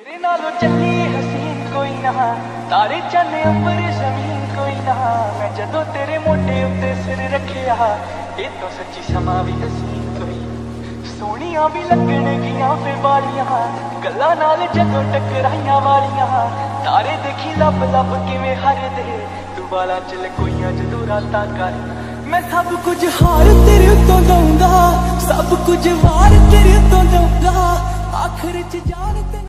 तेरे नालों चली हसीन कोई ना, तारे चन्ने अंबर जमीन कोई ना। मैं जदों तेरे मोटे उत्ते सिर रखिया, ये तो सच्ची समा भी हसीन कोई। सोहणियां भी लगणगियां फे बालियां, गल्लां नाल जदों टकराइयां वालियां। तारे देखी लब लब किवें हरदे, तू वाला च लकोइयां जदों रातां कर। मैं सब कुछ हार तेरे उत्तों दूंगा, सब कुछ वार तेरे उत्तों दूंगा। आखिर च जान